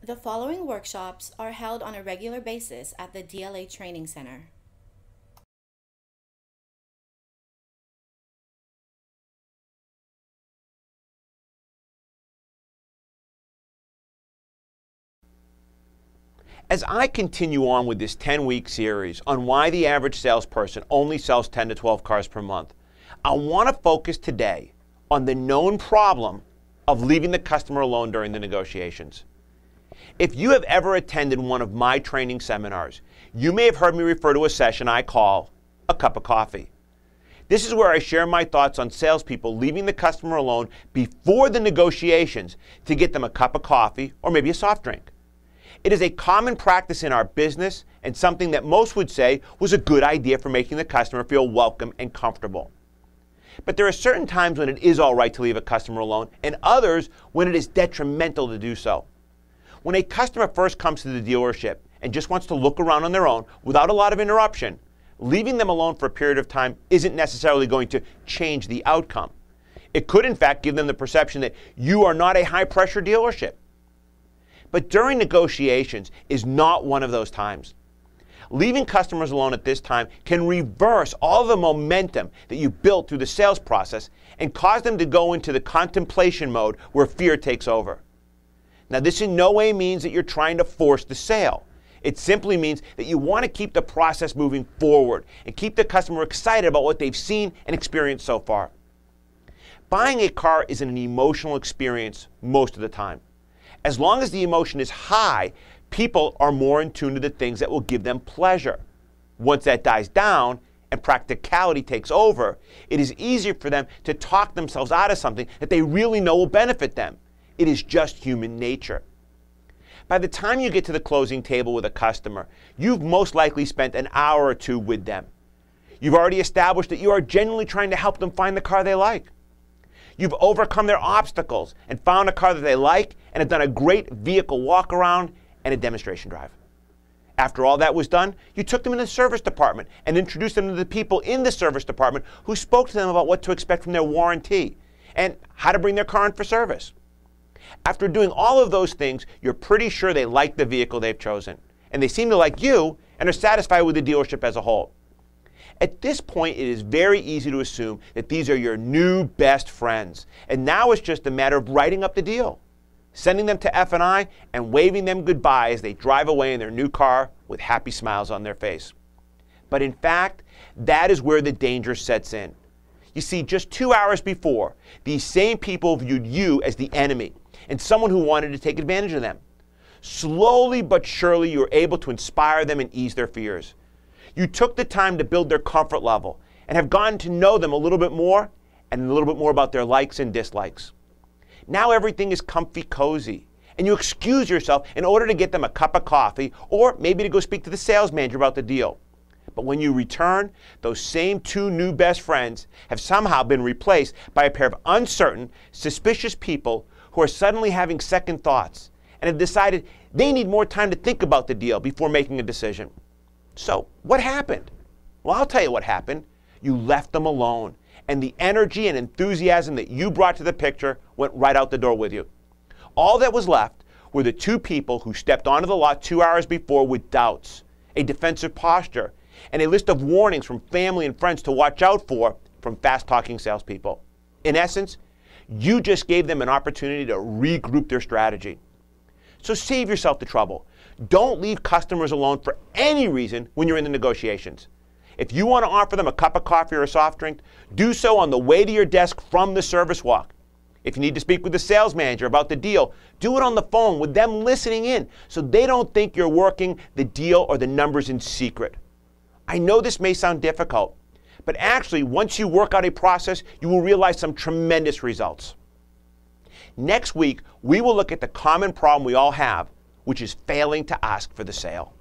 The following workshops are held on a regular basis at the DLA Training Center. As I continue on with this 10-week series on why the average salesperson only sells 10 to 12 cars per month, I want to focus today on the known problem of leaving the customer alone during the negotiations. If you have ever attended one of my training seminars, you may have heard me refer to a session I call a cup of coffee. This is where I share my thoughts on salespeople leaving the customer alone before the negotiations to get them a cup of coffee or maybe a soft drink. It is a common practice in our business and something that most would say was a good idea for making the customer feel welcome and comfortable. But there are certain times when it is all right to leave a customer alone and others when it is detrimental to do so. When a customer first comes to the dealership and just wants to look around on their own without a lot of interruption, leaving them alone for a period of time isn't necessarily going to change the outcome. It could in fact give them the perception that you are not a high-pressure dealership. But during negotiations is not one of those times. Leaving customers alone at this time can reverse all the momentum that you built through the sales process and cause them to go into the contemplation mode where fear takes over. Now, this in no way means that you're trying to force the sale. It simply means that you want to keep the process moving forward and keep the customer excited about what they've seen and experienced so far. Buying a car is an emotional experience most of the time. As long as the emotion is high, people are more in tune to the things that will give them pleasure. Once that dies down and practicality takes over, it is easier for them to talk themselves out of something that they really know will benefit them. It is just human nature. By the time you get to the closing table with a customer, you've most likely spent an hour or two with them. You've already established that you are genuinely trying to help them find the car they like. You've overcome their obstacles and found a car that they like and have done a great vehicle walk around and a demonstration drive. After all that was done, you took them into the service department and introduced them to the people in the service department who spoke to them about what to expect from their warranty and how to bring their car in for service. After doing all of those things, you're pretty sure they like the vehicle they've chosen, and they seem to like you and are satisfied with the dealership as a whole. At this point, it is very easy to assume that these are your new best friends, and now it's just a matter of writing up the deal, sending them to F&I, and waving them goodbye as they drive away in their new car with happy smiles on their face. But in fact, that is where the danger sets in. You see, just 2 hours before, these same people viewed you as the enemy and someone who wanted to take advantage of them. Slowly but surely, you were able to inspire them and ease their fears. You took the time to build their comfort level and have gotten to know them a little bit more and a little bit more about their likes and dislikes. Now everything is comfy cozy, and you excuse yourself in order to get them a cup of coffee or maybe to go speak to the sales manager about the deal. But when you return, those same two new best friends have somehow been replaced by a pair of uncertain, suspicious people who are suddenly having second thoughts and have decided they need more time to think about the deal before making a decision. So, what happened? Well, I'll tell you what happened. You left them alone, and the energy and enthusiasm that you brought to the picture went right out the door with you. All that was left were the two people who stepped onto the lot 2 hours before with doubts, a defensive posture, and a list of warnings from family and friends to watch out for from fast-talking salespeople. In essence, you just gave them an opportunity to regroup their strategy. So save yourself the trouble. Don't leave customers alone for any reason when you're in the negotiations. If you want to offer them a cup of coffee or a soft drink, do so on the way to your desk from the service walk. If you need to speak with the sales manager about the deal, do it on the phone with them listening in so they don't think you're working the deal or the numbers in secret. I know this may sound difficult, but actually once you work out a process, you will realize some tremendous results. Next week, we will look at the common problem we all have, which is failing to ask for the sale.